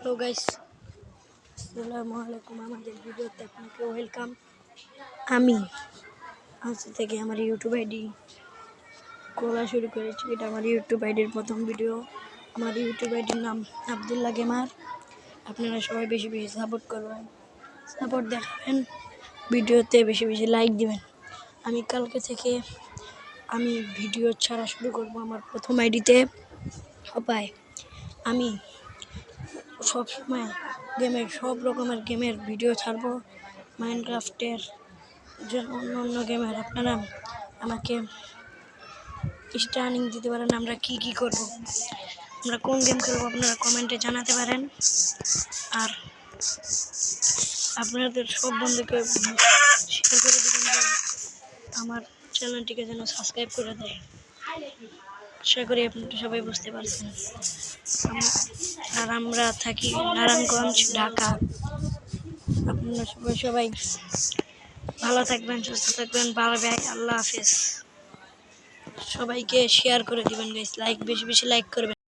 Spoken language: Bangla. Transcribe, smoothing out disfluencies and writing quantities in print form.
হ্যালো গাইস, আসসালামু আলাইকুম। আমাদের ভিডিওতে আপনাকে ওয়েলকাম। আমি আজ থেকে আমার ইউটিউব আইডি খোলা শুরু করেছি। এটা আমার ইউটিউব আইডির প্রথম ভিডিও। আমার ইউটিউব আইডির নাম আব্দুল্লাহ গেমার। আপনারা সবাই বেশি বেশি সাপোর্ট করবেন, সাপোর্ট দেখাবেন, ভিডিওতে বেশি বেশি লাইক দিবেন। আমি কালকে থেকে আমি ভিডিও ছাড়া শুরু করব আমার প্রথম আইডিতে। উপায় আমি সবসময় সব রকমের গেমের ভিডিও ছাড়বো, মাইনক্রাফটের অন্য অন্য গেমের। আপনারা আমাকে স্টার্নিং দিতে পারেন। আমরা কি করব, আমরা কোন গেম খেলবো আপনারা কমেন্টে জানাতে পারেন। আর আপনাদের সব বন্ধুকে শেয়ার করে দেবেন যে আমার চ্যানেলটিকে যেন সাবস্ক্রাইব করে দেয়। আশা করি আপনারা সবাই বুঝতে পারছেন। আর আমরা থাকি নারায়ণগঞ্জ, ঢাকা। আপনারা সবাই ভালো থাকবেন, সুস্থ থাকবেন, ভালো ভাই। আল্লাহ হাফেজ। সবাইকে শেয়ার করে দিবেন গাইস, বেশি বেশি লাইক করবেন।